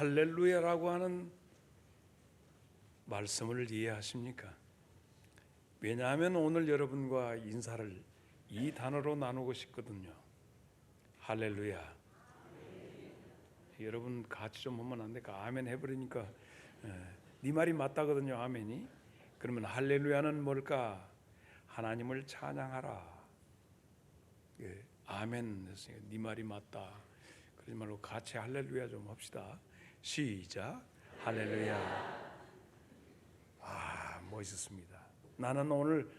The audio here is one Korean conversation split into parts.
할렐루야라고 하는 말씀을 이해하십니까? 왜냐하면 오늘 여러분과 인사를 이 단어로 나누고 싶거든요. 할렐루야. 여러분 같이 좀 하면 안 될까? 아멘 해버리니까 네 말이 맞다거든요. 아멘이. 그러면 할렐루야는 뭘까? 하나님을 찬양하라. 예, 아멘 했으니까 네 말이 맞다. 그러지 말고 같이 할렐루야 좀 합시다. 시작. 할렐루야. 멋있습니다. 나는 오늘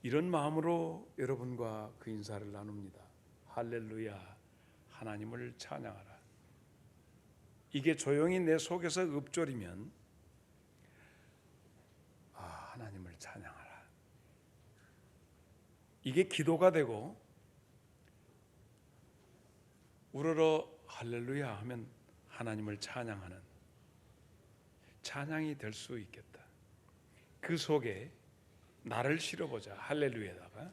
이런 마음으로 여러분과 그 인사를 나눕니다. 할렐루야. 하나님을 찬양하라. 이게 조용히 내 속에서 읊조리면 하나님을 찬양하라. 이게 기도가 되고 우러러 할렐루야 하면 하나님을 찬양하는 찬양이 될 수 있겠다. 그 속에 나를 실어보자. 할렐루야에다가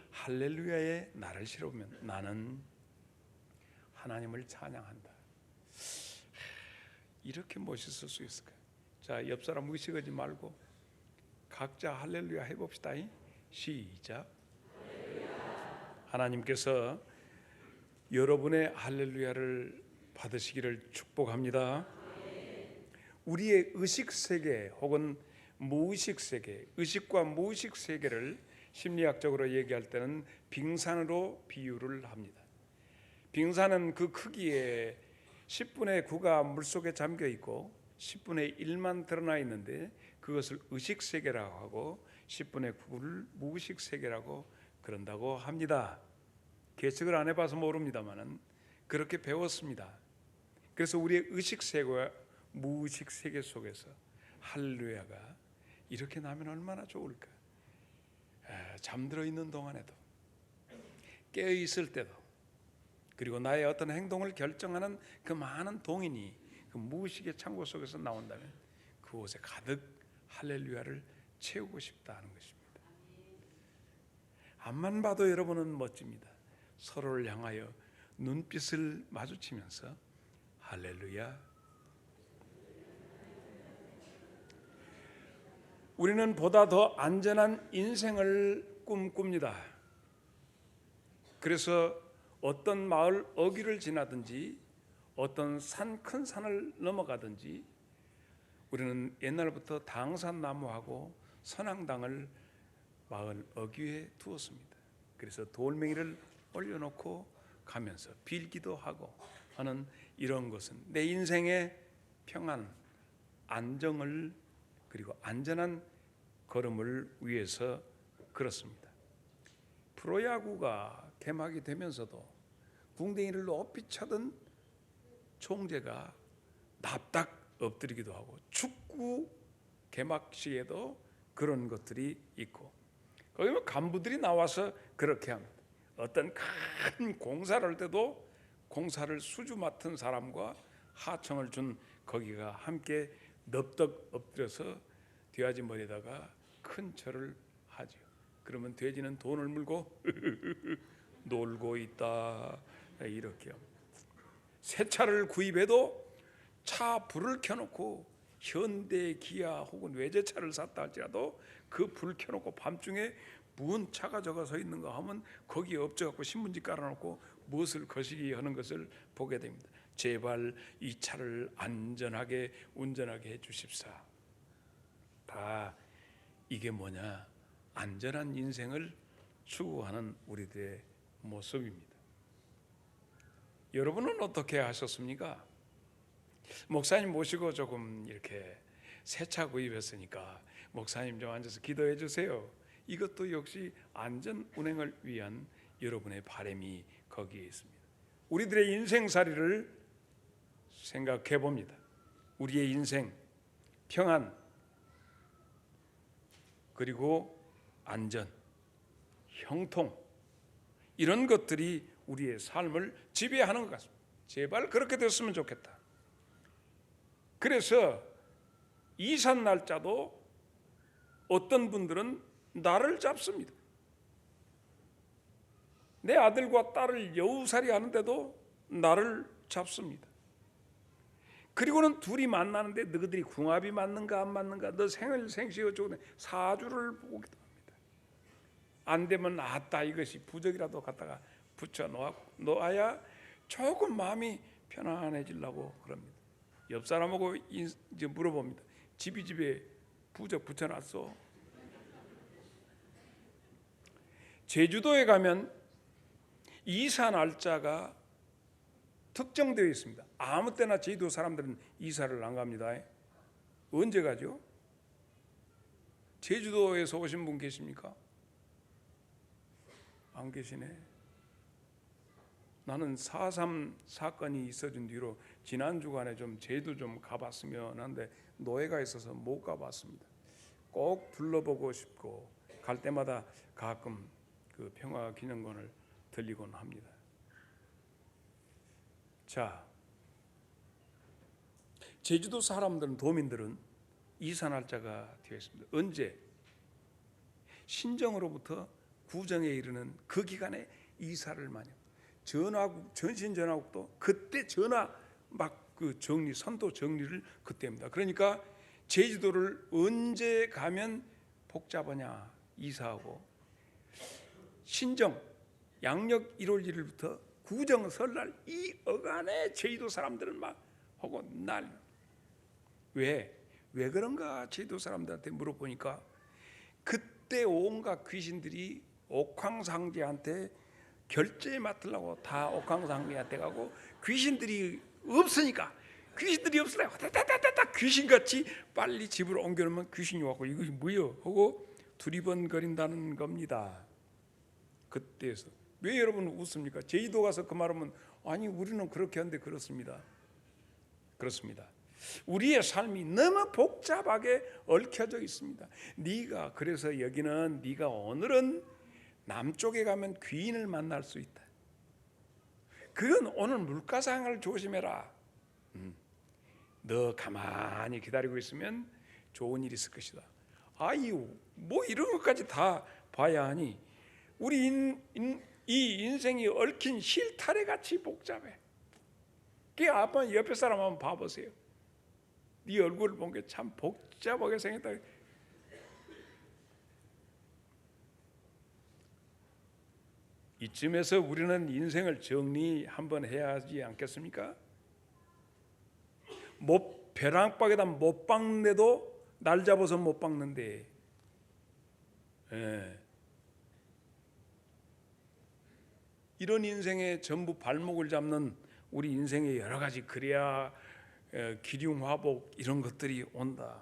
할렐루야에 나를 실어보면 나는 하나님을 찬양한다. 이렇게 멋있을 수 있을까요? 자, 옆 사람 의식하지 말고 각자 할렐루야 해봅시다. 시작. 할렐루야. 하나님께서 여러분의 할렐루야를 받으시기를 축복합니다. 우리의 의식 세계 혹은 무의식 세계, 의식과 무의식 세계를 심리학적으로 얘기할 때는 빙산으로 비유를 합니다. 빙산은 그 크기에 10분의 9가 물속에 잠겨 있고 10분의 1만 드러나 있는데 그것을 의식 세계라고 하고 10분의 9를 무의식 세계라고 그런다고 합니다. 계측을 안 해봐서 모릅니다만은 그렇게 배웠습니다. 그래서 우리의 의식 세계와 무의식 세계 속에서 할렐루야가 이렇게 나면 얼마나 좋을까. 잠들어 있는 동안에도 깨어 있을 때도 그리고 나의 어떤 행동을 결정하는 그 많은 동인이 그 무의식의 창고 속에서 나온다면 그곳에 가득 할렐루야를 채우고 싶다는 것입니다. 앞만 봐도 여러분은 멋집니다. 서로를 향하여 눈빛을 마주치면서 할렐루야. 우리는 보다 더 안전한 인생을 꿈꿉니다. 그래서 어떤 마을 어귀를 지나든지 어떤 큰 산을 넘어가든지 우리는 옛날부터 당산나무하고 선앙당을 마을 어귀에 두었습니다. 그래서 돌멩이를 올려놓고 가면서 빌기도 하고 하는 이런 것은 내 인생의 평안, 안정을 그리고 안전한 걸음을 위해서 그렇습니다. 프로야구가 개막이 되면서도 궁뎅이를 높이 쳐든 총재가 납작 엎드리기도 하고 축구 개막식에도 그런 것들이 있고 거기 간부들이 나와서 그렇게 합니다. 어떤 큰 공사를 할 때도 공사를 수주 맡은 사람과 하청을 준 거기가 함께 넙덕 엎드려서 돼지 머리에다가 큰 절을 하죠. 그러면 돼지는 돈을 물고 놀고 있다 이렇게 합니다. 새 차를 구입해도 차 불을 켜놓고 현대 기아 혹은 외제차를 샀다 할지라도 그 불 켜놓고 밤중에 무슨 차가 저가 서 있는 거 하면 거기에 엎져갖고 신문지 깔아놓고 무엇을 거시기 하는 것을 보게 됩니다. 제발 이 차를 안전하게 운전하게 해주십사. 다 이게 뭐냐? 안전한 인생을 추구하는 우리들의 모습입니다. 여러분은 어떻게 하셨습니까? 목사님 모시고 조금 이렇게 새 차 구입했으니까 목사님 좀 앉아서 기도해 주세요. 이것도 역시 안전 운행을 위한 여러분의 바람이 거기에 있습니다. 우리들의 인생살이를 생각해 봅니다. 우리의 인생, 평안, 그리고 안전, 형통 이런 것들이 우리의 삶을 지배하는 것 같습니다. 제발 그렇게 됐으면 좋겠다. 그래서 이산 날짜도 어떤 분들은 나를 잡습니다. 내 아들과 딸을 여우살이 하는데도 나를 잡습니다. 그리고는 둘이 만나는데 너희들이 궁합이 맞는가 안 맞는가, 너 생시 어쩌고 사주를 보고 기도합니다. 안 되면 아따 이것이 부적이라도 갖다가 붙여 놓아야 조금 마음이 편안해지려고 그럽니다. 옆 사람하고 이제 물어봅니다. 집에 부적 붙여놨어? 제주도에 가면 이사 날짜가 특정되어 있습니다. 아무 때나 제주도 사람들은 이사를 안 갑니다. 언제 가죠? 제주도에서 오신 분 계십니까? 안 계시네. 나는 4.3 사건이 있어진 뒤로 지난 주간에 좀 제주도 좀 가봤으면 하는데 노예가 있어서 못 가봤습니다. 꼭 둘러보고 싶고 갈 때마다 가끔 그 평화기념관을 들리곤 합니다. 자, 제주도 사람들은, 도민들은 이사 날짜가 되어 있습니다. 언제? 신정으로부터 구정에 이르는 그 기간에 이사를 많이 합니다. 전화국, 전신전화국도 그때 전화 막 그 정리, 선도 정리를 그때 합니다. 그러니까 제주도를 언제 가면 복잡하냐, 이사하고 신정, 양력 1월 1일부터 구정 설날 이 어간에 제주도 사람들은 막 하고 난리. 왜 그런가 제주도 사람들한테 물어보니까 그때 온갖 귀신들이 옥황상제한테 결제 맡으려고 다 옥황상제한테 가고, 귀신들이 없으니까 귀신같이 빨리 집으로 옮겨놓으면 귀신이 왔고 이것이 뭐요 하고 두리번거린다는 겁니다. 그때에서 왜 여러분 웃습니까? 제주도 가서 그 말하면 아니 우리는 그렇게 하는데 그렇습니다. 우리의 삶이 너무 복잡하게 얽혀져 있습니다. 네가 그래서 여기는 네가 오늘은 남쪽에 가면 귀인을 만날 수 있다. 그건 오늘 물가상을 조심해라. 너 가만히 기다리고 있으면 좋은 일이 있을 것이다. 아유 뭐 이런 것까지 다 봐야 하니 우리 이 인생이 얽힌 실타래 같이 복잡해. 그 아빠 옆에 사람 한번 봐보세요. 네 얼굴을 본 게 참 복잡하게 생겼다. 이쯤에서 우리는 인생을 정리 한번 해야 하지 않겠습니까? 벼랑박에다 못 박는데도 날 잡아서 못 박는데, 이런 인생에 전부 발목을 잡는 우리 인생의 여러 가지 그래야 기륭화복 이런 것들이 온다.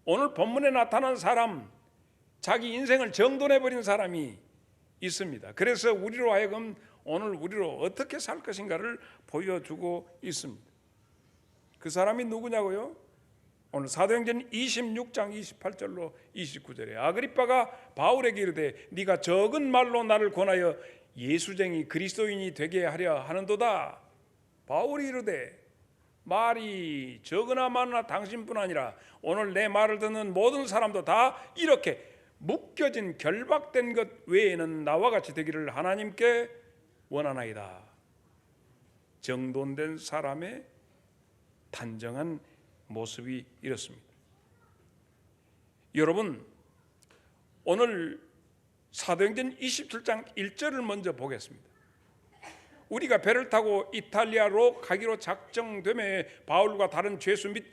오늘 본문에 나타난 사람, 자기 인생을 정돈해버린 사람이 있습니다. 그래서 우리로 하여금 오늘 우리로 어떻게 살 것인가를 보여주고 있습니다. 그 사람이 누구냐고요? 오늘 사도행전 26장 28절로 29절에 아그리빠가 바울에게 이르되 네가 적은 말로 나를 권하여 예수쟁이 그리스도인이 되게 하려 하는도다. 바울이 이르되 말이 적으나 많으나 당신뿐 아니라 오늘 내 말을 듣는 모든 사람도 다 이렇게 묶여진 결박된 것 외에는 나와 같이 되기를 하나님께 원하나이다. 정돈된 사람의 단정한 모습이 이렇습니다. 여러분, 오늘 사도행전 27장 1절을 먼저 보겠습니다. 우리가 배를 타고 이탈리아로 가기로 작정되매 바울과 다른 죄수 및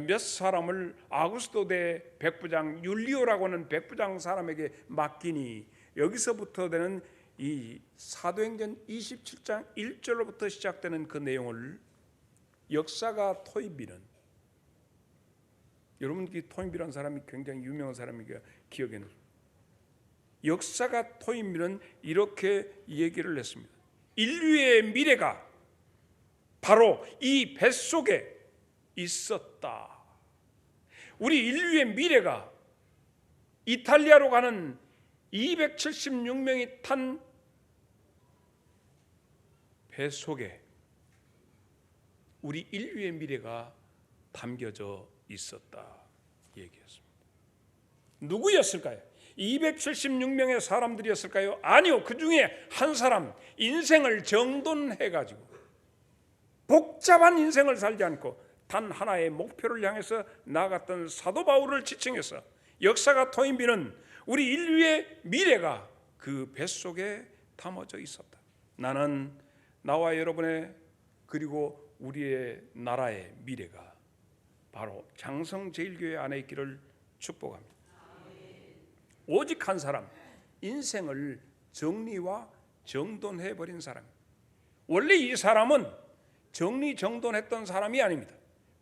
몇 사람을 아구스도 대 백부장 율리오라고 하는 백부장 사람에게 맡기니, 여기서부터 되는 이 사도행전 27장 1절로부터 시작되는 그 내용을 역사가 토인비는, 여러분 이 토인비라는 사람이 굉장히 유명한 사람이니까 기억에는, 역사가 토인비는 이렇게 얘기를 했습니다. 인류의 미래가 바로 이 뱃속에 있었다. 우리 인류의 미래가 이탈리아로 가는 276명이 탄 뱃속에 우리 인류의 미래가 담겨져 있었다 얘기했습니다. 누구였을까요? 276명의 사람들이었을까요? 아니요. 그 중에 한 사람 인생을 정돈해가지고 복잡한 인생을 살지 않고 단 하나의 목표를 향해서 나아갔던 사도 바울을 지칭해서 역사가 토인비는 우리 인류의 미래가 그 뱃속에 담아져 있었다. 나는 나와 여러분의 그리고 우리의 나라의 미래가 바로 장성제일교회 안에 있기를 축복합니다. 오직 한 사람, 인생을 정리와 정돈해버린 사람. 원래 이 사람은 정리정돈했던 사람이 아닙니다.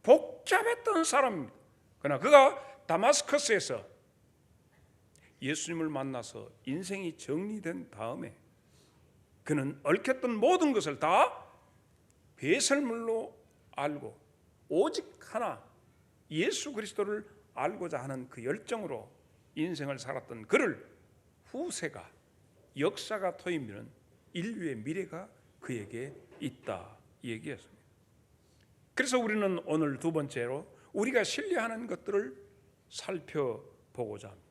복잡했던 사람입니다. 그러나 그가 다마스커스에서 예수님을 만나서 인생이 정리된 다음에 그는 얽혔던 모든 것을 다 배설물로 알고 오직 하나 예수 그리스도를 알고자 하는 그 열정으로 인생을 살았던 그를 후세가 역사가 토임비는 인류의 미래가 그에게 있다 얘기했습니다. 그래서 우리는 오늘 두 번째로 우리가 신뢰하는 것들을 살펴보고자 합니다.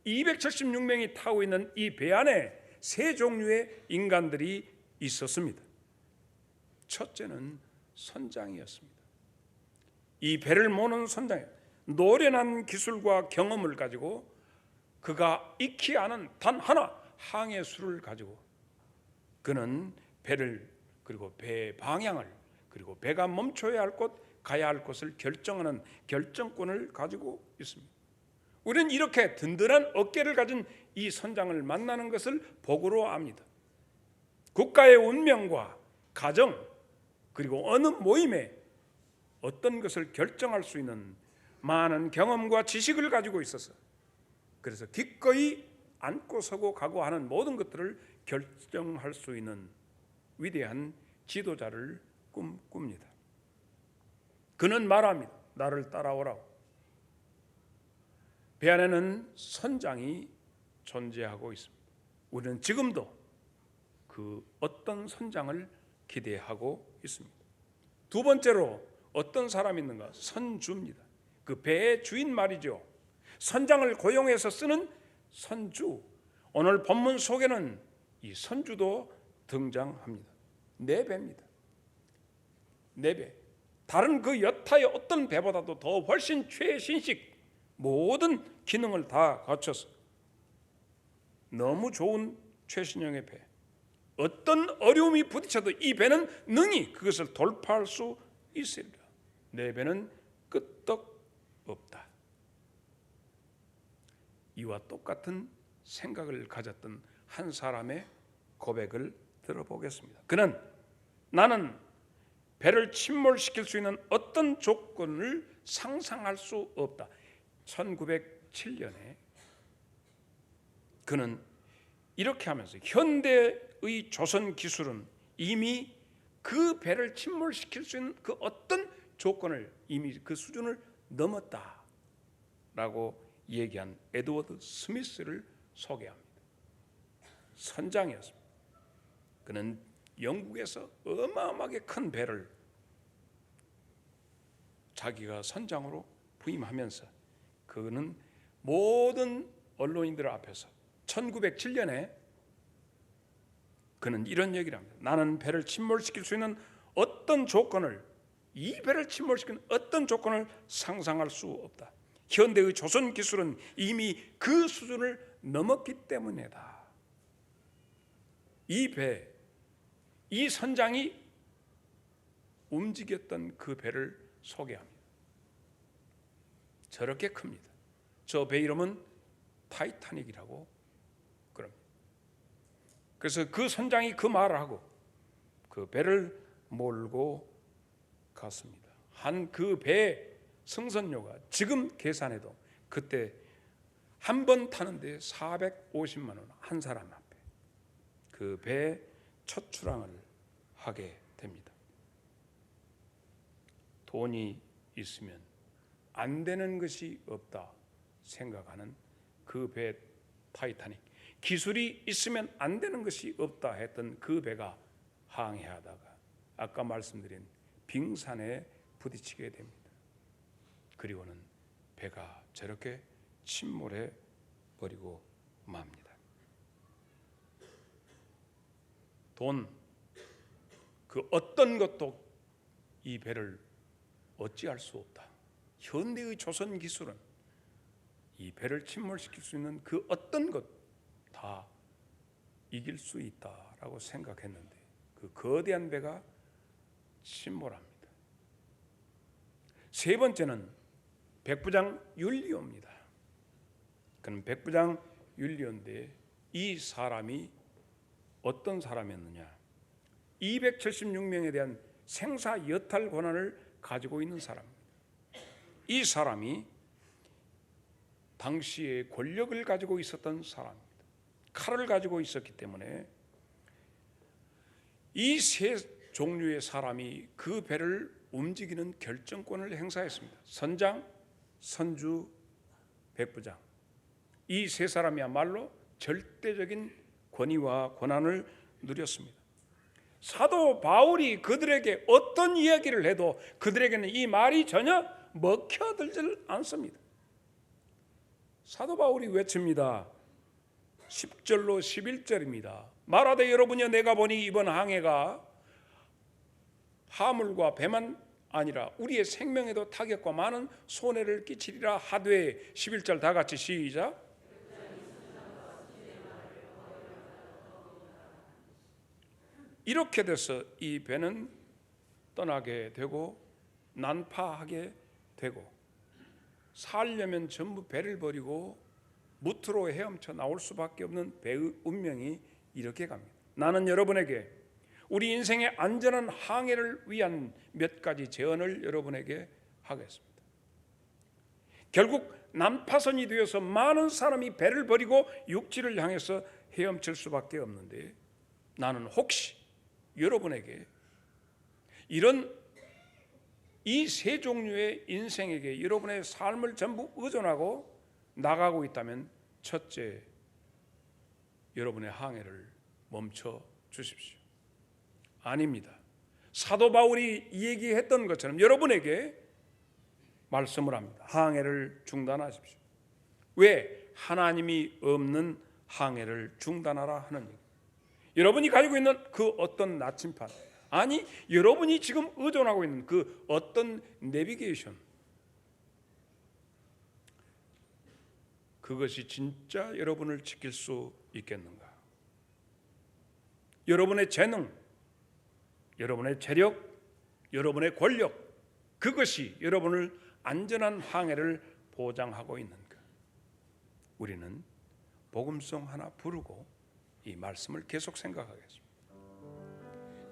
276명이 타고 있는 이 배 안에 세 종류의 인간들이 있었습니다. 첫째는 선장이었습니다. 이 배를 모는 선장이 노련한 기술과 경험을 가지고 그가 익히 아는 단 하나 항해술을 가지고 그는 배를 그리고 배의 방향을 그리고 배가 멈춰야 할 곳 가야 할 곳을 결정하는 결정권을 가지고 있습니다. 우리는 이렇게 든든한 어깨를 가진 이 선장을 만나는 것을 복으로 압니다. 국가의 운명과 가정 그리고 어느 모임에 어떤 것을 결정할 수 있는 많은 경험과 지식을 가지고 있어서 그래서 기꺼이 앉고 서고 각오하는 모든 것들을 결정할 수 있는 위대한 지도자를 꿈꿉니다. 그는 말합니다. 나를 따라오라고. 배 안에는 선장이 존재하고 있습니다. 우리는 지금도 그 어떤 선장을 기대하고 있습니다. 두 번째로 어떤 사람이 있는가? 선주입니다. 그 배의 주인 말이죠. 선장을 고용해서 쓰는 선주. 오늘 본문 속에는 이 선주도 등장합니다. 네 배입니다. 네 배. 다른 그 여타의 어떤 배보다도 더 훨씬 최신식 모든 기능을 다 갖춰서 너무 좋은 최신형의 배. 어떤 어려움이 부딪혀도 이 배는 능히 그것을 돌파할 수 있으리라. 네 배는 끄떡 없다. 이와 똑같은 생각을 가졌던 한 사람의 고백을 들어보겠습니다. 그는 나는 배를 침몰시킬 수 있는 어떤 조건을 상상할 수 없다. 1907년에 그는 이렇게 하면서 현대의 조선 기술은 이미 그 배를 침몰시킬 수 있는 그 어떤 조건을 이미 그 수준을 넘었다라고 얘기한 에드워드 스미스를 소개합니다. 선장이었습니다. 그는 영국에서 어마어마하게 큰 배를 자기가 선장으로 부임하면서 그는 모든 언론인들 앞에서 1907년에 그는 이런 얘기를 합니다. 나는 배를 침몰시킬 수 있는 어떤 조건을 이 배를 침몰시키는 어떤 조건을 상상할 수 없다. 현대의 조선 기술은 이미 그 수준을 넘었기 때문이다. 이 배, 이 선장이 움직였던 그 배를 소개합니다. 저렇게 큽니다. 저 배 이름은 타이타닉이라고 그럽니다. 그래서 그 선장이 그 말을 하고 그 배를 몰고 갔습니다. 한 그 배 승선료가 지금 계산해도 그때 한 번 타는데 450만 원 한 사람 앞에 그 배 첫 출항을 하게 됩니다. 돈이 있으면 안 되는 것이 없다 생각하는 그 배 타이타닉. 기술이 있으면 안 되는 것이 없다 했던 그 배가 항해하다가 아까 말씀드린 빙산에 부딪히게 됩니다. 그리고는 배가 저렇게 침몰해 버리고 맙니다. 돈, 그 어떤 것도 이 배를 어찌할 수 없다. 현대의 조선 기술은 이 배를 침몰시킬 수 있는 그 어떤 것 다 이길 수 있다라고 생각했는데 그 거대한 배가 침몰합니다. 세 번째는 백부장 율리오입니다. 그는 백부장 율리오인데 이 사람이 어떤 사람이었느냐? 276명에 대한 생사 여탈 권한을 가지고 있는 사람입니다. 이 사람이 당시에 권력을 가지고 있었던 사람입니다. 칼을 가지고 있었기 때문에 이 세 종류의 사람이 그 배를 움직이는 결정권을 행사했습니다. 선장, 선주, 백부장. 이 세 사람이야말로 절대적인 권위와 권한을 누렸습니다. 사도 바울이 그들에게 어떤 이야기를 해도 그들에게는 이 말이 전혀 먹혀들질 않습니다. 사도 바울이 외칩니다. 10절로 11절입니다. 말하되 여러분이여 내가 보니 이번 항해가 하물과 배만 아니라 우리의 생명에도 타격과 많은 손해를 끼치리라 하되 11절 다 같이 시작. 이렇게 돼서 이 배는 떠나게 되고 난파하게 되고 살려면 전부 배를 버리고 무트로 헤엄쳐 나올 수밖에 없는 배의 운명이 이렇게 갑니다. 나는 여러분에게 우리 인생의 안전한 항해를 위한 몇 가지 제언을 여러분에게 하겠습니다. 결국 난파선이 되어서 많은 사람이 배를 버리고 육지를 향해서 헤엄칠 수밖에 없는데 나는 혹시 여러분에게 이런 이 세 종류의 인생에게 여러분의 삶을 전부 의존하고 나가고 있다면 첫째, 여러분의 항해를 멈춰 주십시오. 아닙니다. 사도 바울이 얘기했던 것처럼 여러분에게 말씀을 합니다. 항해를 중단하십시오. 왜? 하나님이 없는 항해를 중단하라 하는 얘기. 여러분이 가지고 있는 그 어떤 나침판, 아니 여러분이 지금 의존하고 있는 그 어떤 내비게이션, 그것이 진짜 여러분을 지킬 수 있겠는가? 여러분의 재능, 여러분의 재력, 여러분의 권력, 그것이 여러분을 안전한 항해를 보장하고 있는가? 우리는 복음송 하나 부르고 이 말씀을 계속 생각하겠습니다.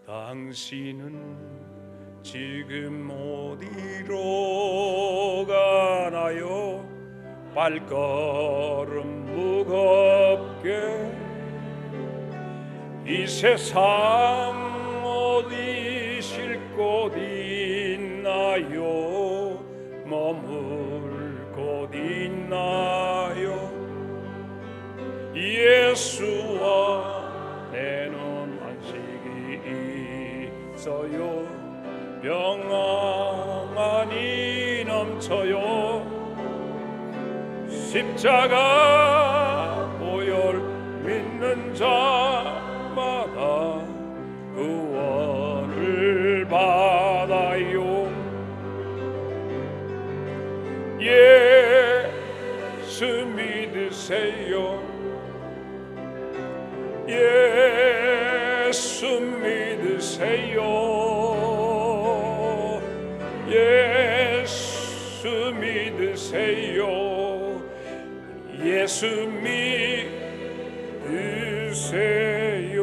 당신은 지금 어디로 가나요? 발걸음 무겁게 이 세상 어디 쉴 곳 있나요? 머물 곳 있나요? 예수와 내 눈 안식이 있어요. 평안이 넘쳐요. 십자가 보혈 믿는 자마다 구원을 받아요. 예수 믿으세요. 예수 믿으세요. 예수 믿으세요. 예수 믿으세요.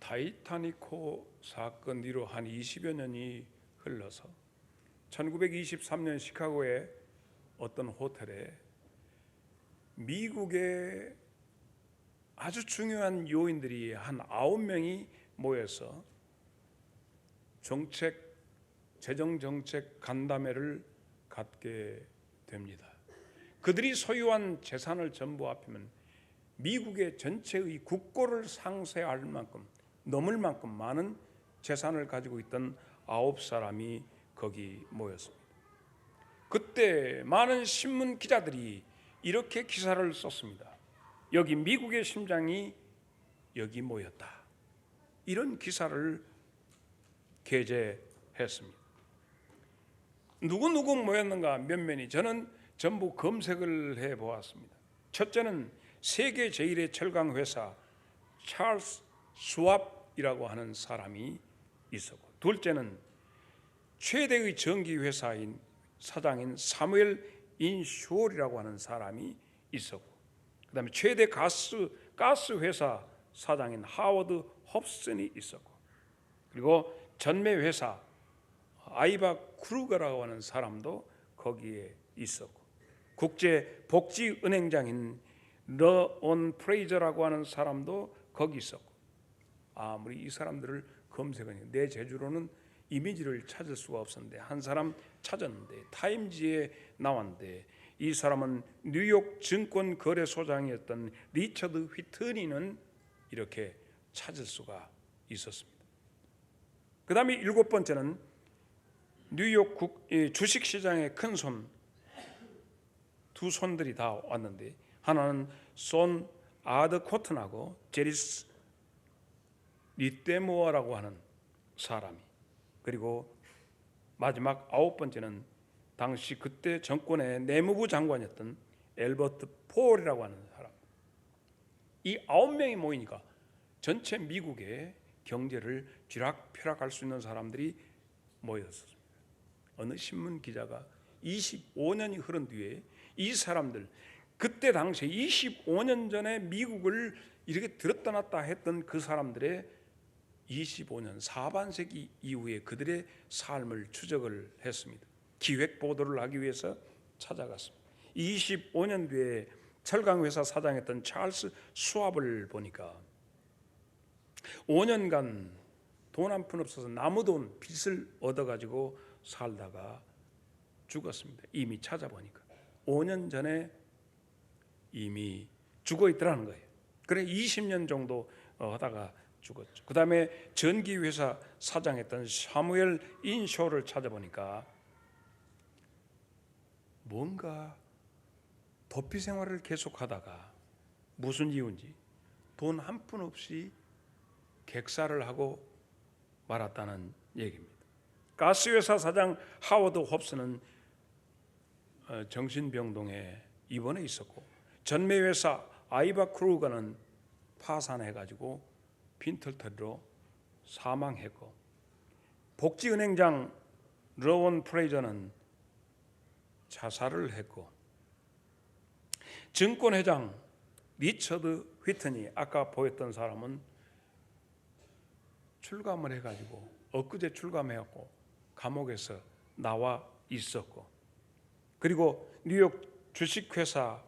타이타닉호 사건 뒤로 한 20여 년이 흘러서 1923년 시카고의 어떤 호텔에 미국의 아주 중요한 요인들이 한 9명이 모여서 재정정책 간담회를 갖게 됩니다. 그들이 소유한 재산을 전부 합하면 미국의 전체의 국고를 상쇄할 만큼, 넘을 만큼 많은 재산을 가지고 있던 9사람이 거기 모였습니다. 그때 많은 신문 기자들이 이렇게 기사를 썼습니다. 여기 미국의 심장이 여기 모였다. 이런 기사를 게재했습니다. 누구 모였는가 면면이 저는 전부 검색을 해보았습니다. 첫째는 세계 제1의 철강 회사 찰스 스왑이라고 하는 사람이 있었고, 둘째는 최대의 전기 회사인 사장인 사무엘 인쇼리라고 하는 사람이 있었고, 그 다음에 최대 가스 회사 사장인 하워드 홉슨이 있었고, 그리고 전매 회사 아이바 크루거라고 하는 사람도 거기에 있었고, 국제 복지은행장인 러온 프레이저라고 하는 사람도 거기 있었고, 아무리 이 사람들을 검색하니 내 제주로는 이미지를 찾을 수가 없었는데 한 사람 찾았는데 타임지에 나왔는데, 이 사람은 뉴욕 증권거래소장이었던 리처드 휘트니는 이렇게 찾을 수가 있었습니다. 그 다음에 7번째는 뉴욕 주식시장의 큰 손, 두 손들이 다 왔는데, 하나는 손 아드코튼하고 제리스 리떼모어라고 하는 사람이, 그리고 마지막 9번째는 당시 그때 정권의 내무부 장관이었던 엘버트 폴이라고 하는 사람. 이 9명이 모이니까 전체 미국의 경제를 쥐락펴락할 수 있는 사람들이 모였습니다. 어느 신문 기자가 25년이 흐른 뒤에 이 사람들, 그때 당시에 25년 전에 미국을 이렇게 들었다 놨다 했던 그 사람들의 25년 사반세기 이후에 그들의 삶을 추적을 했습니다. 기획 보도를 하기 위해서 찾아갔습니다. 25년 뒤에 철강회사 사장했던 찰스 스왑을 보니까 5년간 돈 한 푼 없어서 남은 빚을 얻어가지고 살다가 죽었습니다. 이미 찾아보니까 5년 전에 이미 죽어 있더라는 거예요. 그래 20년 정도 하다가 죽었죠. 그 다음에 전기회사 사장했던 사무엘 인쇼를 찾아보니까 뭔가 도피 생활을 계속하다가 무슨 이유인지 돈 한 푼 없이 객사를 하고 말았다는 얘기입니다. 가스회사 사장 하워드 홉슨은 정신병동에 입원해 있었고, 전매회사 아이바 크루거는 파산해가지고 빈털터리로 사망했고, 복지은행장 러온 프레이저는 자살을 했고, 증권회장 리처드 휘트니, 아까 보였던 사람은 출감을 해가지고 엊그제 출감해갖고 감옥에서 나와 있었고, 그리고 뉴욕 주식회사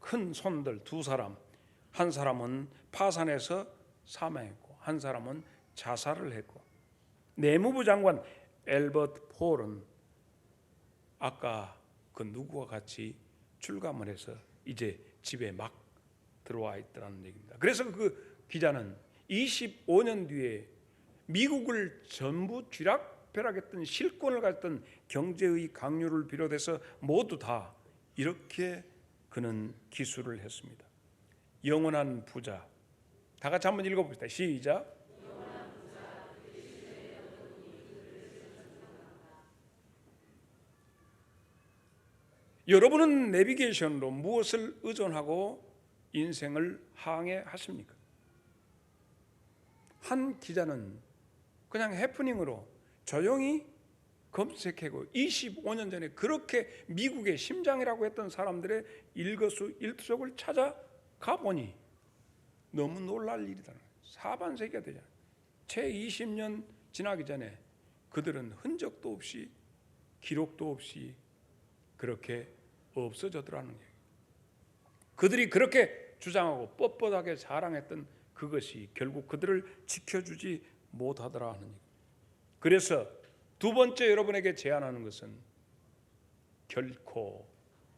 큰 손들 두 사람, 한 사람은 파산해서 사망했고 한 사람은 자살을 했고, 내무부 장관 엘버트 폴은 아까 그 누구와 같이 출감을 해서 이제 집에 막 들어와 있더라는 얘기입니다. 그래서 그 기자는 25년 뒤에 미국을 전부 쥐락펴락했던 실권을 가졌던 경제의 강요를 비롯해서 모두 다 이렇게 그는 기술을 했습니다. 영원한 부자. 다 같이 한번 읽어봅시다. 시작. 여러분은 내비게이션으로 무엇을 의존하고 인생을 항해하십니까? 한 기자는 그냥 해프닝으로 조용히 검색하고 25년 전에 그렇게 미국의 심장이라고 했던 사람들의 일거수일투족을 찾아가 보니 너무 놀랄 일이다. 사반세기가 되잖아요. 채 20년 지나기 전에 그들은 흔적도 없이 기록도 없이 그렇게 없어졌더라는 거예요. 그들이 그렇게 주장하고 뻣뻣하게 자랑했던 그것이 결국 그들을 지켜주지 못하더라 하는 얘기. 그래서 두 번째 여러분에게 제안하는 것은 결코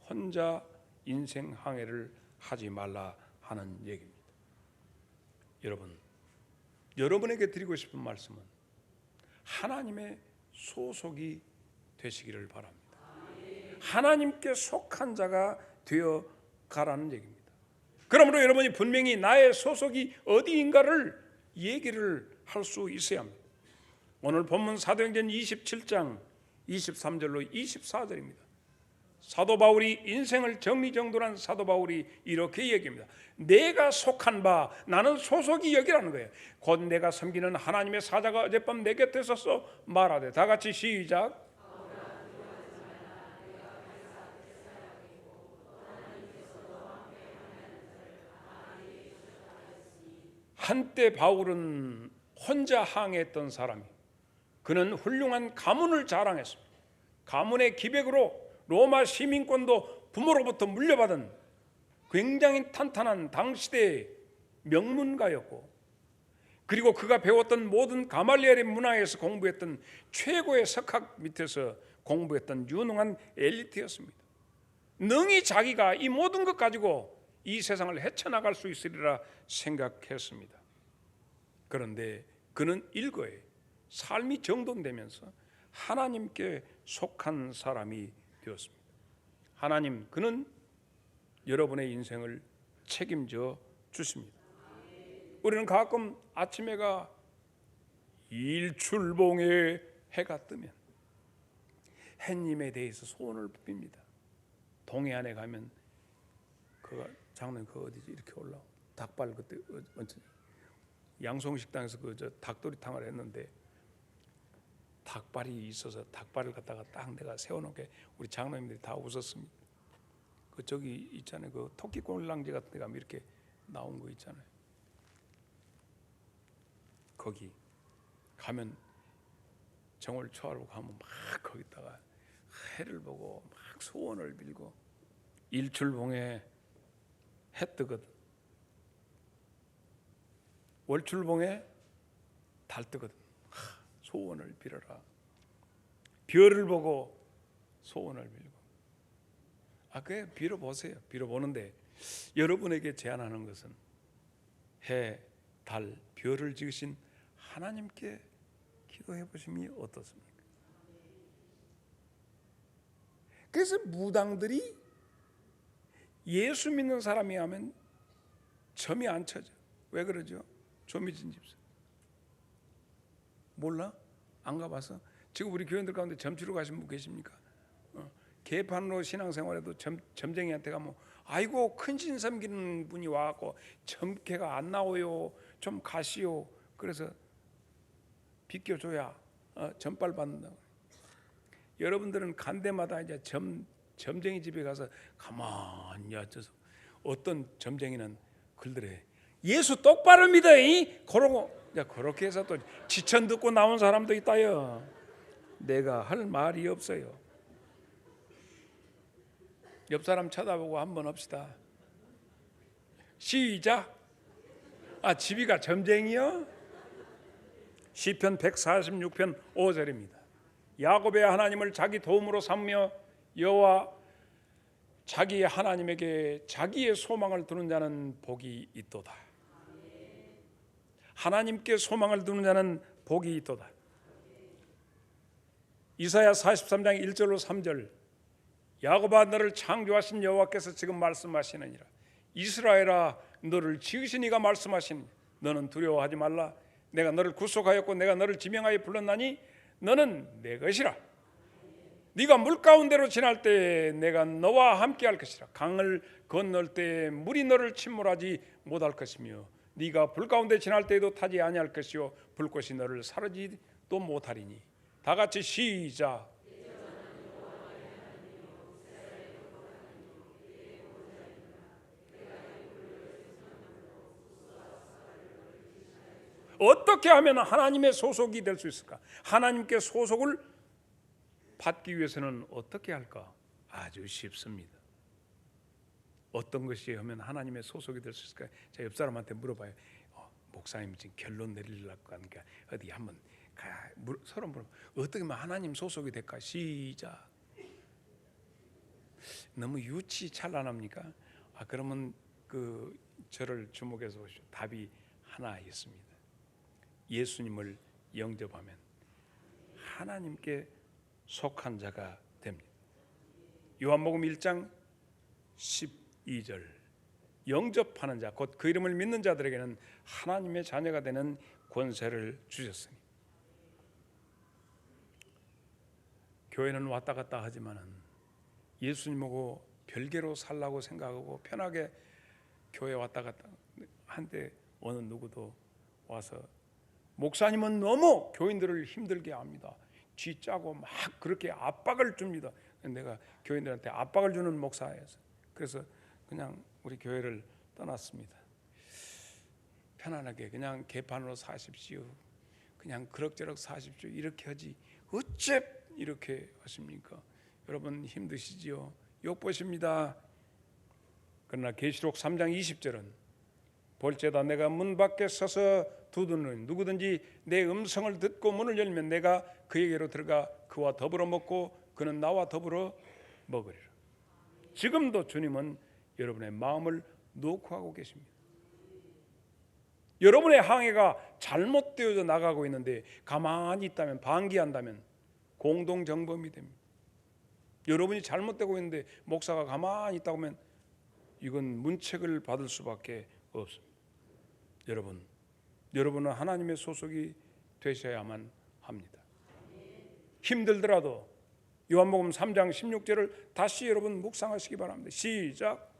혼자 인생 항해를 하지 말라 하는 얘기입니다. 여러분에게 드리고 싶은 말씀은 하나님의 소속이 되시기를 바랍니다. 하나님께 속한 자가 되어 가라는 얘기입니다. 그러므로 여러분이 분명히 나의 소속이 어디인가를 얘기를 할 수 있어야 합니다. 오늘 본문 사도행전 27장 23절로 24절입니다. 사도 바울이 인생을 정리정돈한 사도 바울이 이렇게 얘기합니다. 내가 속한 바 나는 소속이 여기라는 거예요. 곧 내가 섬기는 하나님의 사자가 어젯밤 내 곁에 서서 말하되, 다 같이 시작. 한때 바울은 혼자 항해했던 사람이에요. 그는 훌륭한 가문을 자랑했습니다. 가문의 기백으로 로마 시민권도 부모로부터 물려받은 굉장히 탄탄한 당시대의 명문가였고, 그리고 그가 배웠던 모든 가말리엘의 문화에서 공부했던 최고의 석학 밑에서 공부했던 유능한 엘리트였습니다. 능히 자기가 이 모든 것 가지고 이 세상을 헤쳐나갈 수 있으리라 생각했습니다. 그런데 그는 일거에 삶이 정돈되면서 하나님께 속한 사람이 되었습니다. 하나님, 그는 여러분의 인생을 책임져 주십니다. 우리는 가끔 아침에가 일출봉에 해가 뜨면 햇님에 대해서 소원을 빕니다. 동해안에 가면 그 장로님 그 어디지 이렇게 올라오 닭발 그때 양송식당에서 그 닭도리탕을 했는데 닭발이 있어서 닭발을 갖다가 딱 내가 세워놓게 우리 장로님들이 다 웃었습니다. 그 저기 있잖아요. 그 토끼 꼴랑지 같은 데 가면 이렇게 나온 거 있잖아요. 거기 가면 정월 초하루 가면 막 거기다가 해를 보고 막 소원을 빌고 일출봉에 해 뜨거든. 월출봉에 달 뜨거든. 소원을 빌어라. 별을 보고 소원을 빌고. 그래 빌어보세요. 빌어보는데 여러분에게 제안하는 것은 해, 달, 별을 지으신 하나님께 기도해 보심이 어떻습니까? 그래서 무당들이 예수 믿는 사람이 하면 점이 안 쳐져. 왜 그러죠? 조미진 집사 몰라? 안 가봐서? 지금 우리 교인들 가운데 점치러 가신 분 계십니까? 개판으로 신앙생활에도 점쟁이한테 가면 아이고 큰 신 섬기는 분이 와갖고 점괘가 안 나와요. 좀 가시오. 그래서 비껴줘야 점빨 받는다고. 여러분들은 간 데마다 이제 점쟁이 집에 가서 가만히 앉아서 어떤 점쟁이는 글들에 예수 똑바로 믿어. 그러고 그렇게 해서 또 지천 듣고 나온 사람도 있다요. 내가 할 말이 없어요. 옆 사람 쳐다보고 한번 합시다. 시작. 집이가 점쟁이요? 시편 146편 5절입니다. 야곱의 하나님을 자기 도움으로 삼며 여호와 자기의 하나님에게 자기의 소망을 두는 자는 복이 있도다. 하나님께 소망을 두는 자는 복이 있도다. 이사야 43장 1절로 3절. 야곱아 너를 창조하신 여호와께서 지금 말씀하시느니라. 이스라엘아 너를 지으신 이가 말씀하시느니라. 너는 두려워하지 말라. 내가 너를 구속하였고 내가 너를 지명하여 불렀나니 너는 내 것이라. 네가 물 가운데로 지날 때 내가 너와 함께 할 것이라. 강을 건널 때 물이 너를 침몰하지 못할 것이며 네가 불 가운데 지날 때에도 타지 아니할 것이요 불꽃이 너를 사르지도 못하리니. 다 같이 시작. 어떻게 하면 하나님의 소속이 될 수 있을까? 하나님께 소속을 받기 위해서는 어떻게 할까? 아주 쉽습니다. 어떤 것이 하면 하나님의 소속이 될 수 있을까? 제가 옆 사람한테 물어봐요. 목사님 지금 결론 내리려고 하니까 어디 한번 서로 물어봐. 어떻게 하면 하나님 소속이 될까? 시작. 너무 유치 찬란합니까? 그러면 저를 주목해서 보시오. 답이 하나 있습니다. 예수님을 영접하면 하나님께 속한 자가 됩니다. 요한복음 1장 12절. 영접하는 자, 곧 그 이름을 믿는 자들에게는 하나님의 자녀가 되는 권세를 주셨으니 교회는 왔다 갔다 하지만은 예수님하고 별개로 살라고 생각하고 편하게 교회 왔다 갔다 한데 어느 누구도 와서 목사님은 너무 교인들을 힘들게 합니다. 쥐 짜고 막 그렇게 압박을 줍니다. 내가 교인들한테 압박을 주는 목사였어요. 그래서 그냥 우리 교회를 떠났습니다. 편안하게 그냥 개판으로 사십시오. 그냥 그럭저럭 사십시오. 이렇게 하지 어째 이렇게 하십니까? 여러분 힘드시지요? 욕보십니다. 그러나 계시록 3장 20절은 볼지어다 내가 문 밖에 서서 두드는 누구든지 내 음성을 듣고 문을 열면 내가 그에게로 들어가 그와 더불어 먹고 그는 나와 더불어 먹으리라. 지금도 주님은 여러분의 마음을 노크하고 계십니다. 여러분의 항해가 잘못되어져 나가고 있는데 가만히 있다면, 방기한다면 공동정범이 됩니다. 여러분이 잘못되고 있는데 목사가 가만히 있다고 하면 이건 문책을 받을 수밖에 없습니다. 여러분은 하나님의 소속이 되셔야만 합니다. 힘들더라도 요한복음 3장 16절을 다시 여러분 묵상하시기 바랍니다. 시작.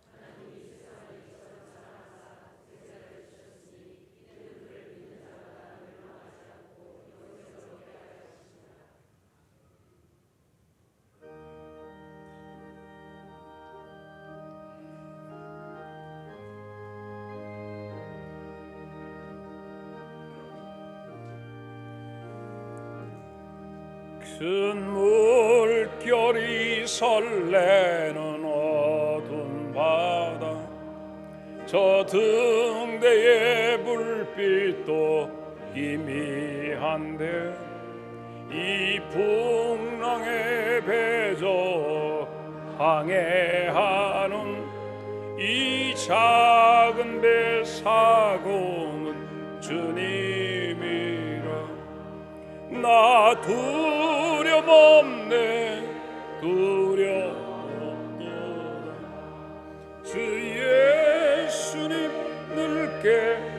큰 물결이 설레는 어두운 바다 저 등대의 불빛도 희미한데 이 풍랑의 배저 항해하는 이 작은 배 사공은 주님이라. 나 두려움 없네 두려움 없도다 주 예수님 늘게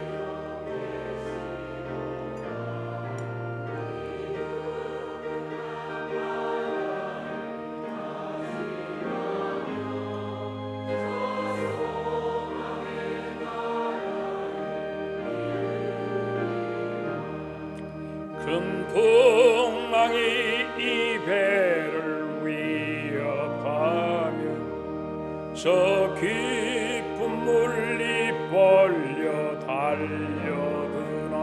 큰 풍랑이 이 배를 위협하며 저 깊은 물이 벌려 달려드나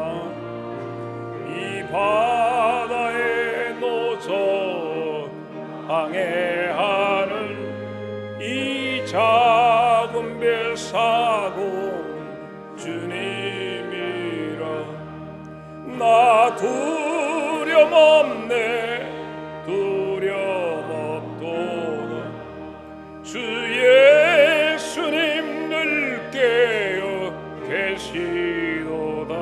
이 바다에 노져 항해하는 이 작은 배 사고 주님이라. 나 두려움 없네 두려움 없도다 주 예수님 늘 깨어 계시도다.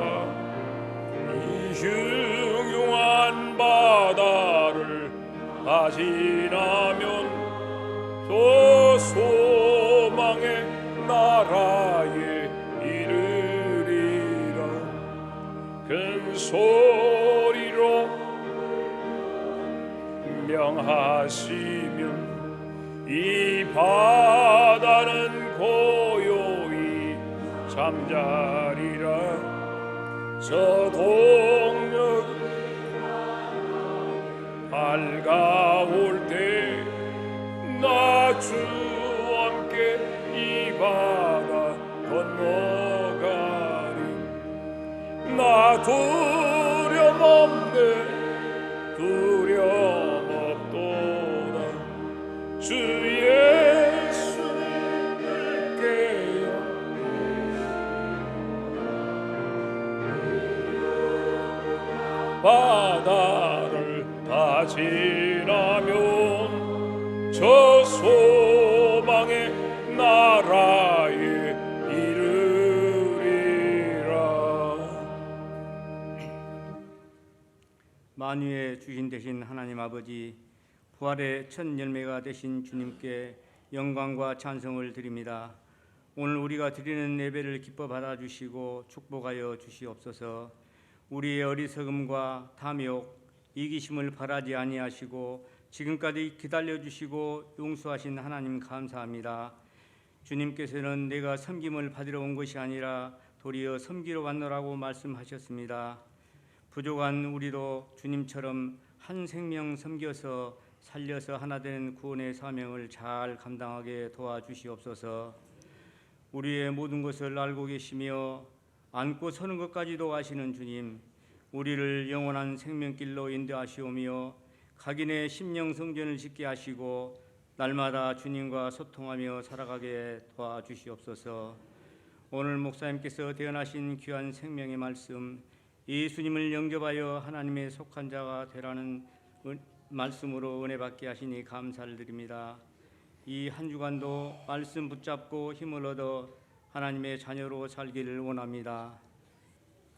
이 흉흉한 바다를 다 지나면 저 소망의 나라에 이르리라. 큰 소리로 명하시면 이 바다는 고요히 잠자리라. 저 동력 밝아올 때 나 주와 함께 이 바다 건너가리. 나 두려움 없네 두려움 없도다 주 예수님을 깨어 바다를 다 지나면 저 소망의 나라에 이르리라. 만유의 주신 되신 하나님 아버지, 부활의 첫 열매가 되신 주님께 영광과 찬송을 드립니다. 오늘 우리가 드리는 예배를 기뻐 받아주시고 축복하여 주시옵소서. 우리의 어리석음과 탐욕, 이기심을 바라지 아니하시고 지금까지 기다려주시고 용서하신 하나님 감사합니다. 주님께서는 내가 섬김을 받으러 온 것이 아니라 도리어 섬기러 왔노라고 말씀하셨습니다. 부족한 우리도 주님처럼 한 생명 섬겨서 살려서 하나 되는 구원의 사명을 잘 감당하게 도와주시옵소서. 우리의 모든 것을 알고 계시며 안고 서는 것까지도 아시는 주님, 우리를 영원한 생명길로 인도하시오며 각인의 심령 성전을 짓게 하시고 날마다 주님과 소통하며 살아가게 도와주시옵소서. 오늘 목사님께서 대언하신 귀한 생명의 말씀, 예수님을 영접하여 하나님의 속한 자가 되라는 말씀으로 은혜 받게 하시니 감사를 드립니다. 이 한 주간도 말씀 붙잡고 힘을 얻어 하나님의 자녀로 살기를 원합니다.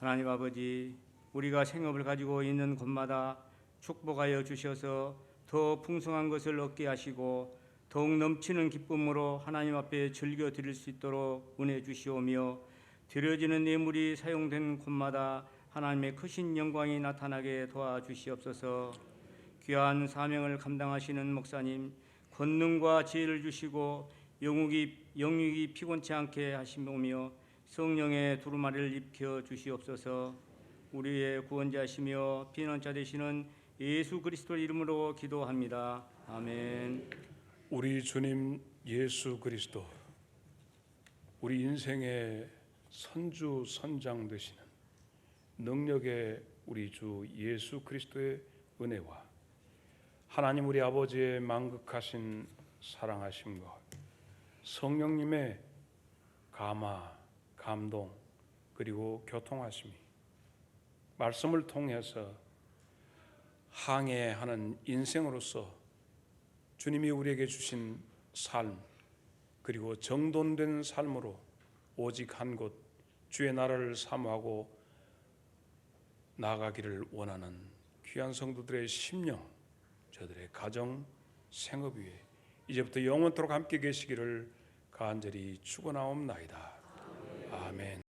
하나님 아버지, 우리가 생업을 가지고 있는 곳마다 축복하여 주셔서 더 풍성한 것을 얻게 하시고 더욱 넘치는 기쁨으로 하나님 앞에 즐겨 드릴 수 있도록 은혜 주시오며 드려지는 예물이 사용된 곳마다 하나님의 크신 영광이 나타나게 도와주시옵소서. 귀한 사명을 감당하시는 목사님, 권능과 지혜를 주시고 영육이 피곤치 않게 하시며 성령의 두루마리를 입혀 주시옵소서. 우리의 구원자시며 피난자 되시는 예수 그리스도 이름으로 기도합니다. 아멘. 우리 주님 예수 그리스도, 우리 인생의 선주 선장 되시는 능력의 우리 주 예수 그리스도의 은혜와 하나님 우리 아버지의 만극하신 사랑하심과 성령님의 감화, 감동 그리고 교통하심이 말씀을 통해서 항해하는 인생으로서 주님이 우리에게 주신 삶 그리고 정돈된 삶으로 오직 한 곳 주의 나라를 사모하고 나아가기를 원하는 귀한 성도들의 심령, 저들의 가정, 생업 위에 이제부터 영원토록 함께 계시기를 간절히 축원하옵나이다. 아멘.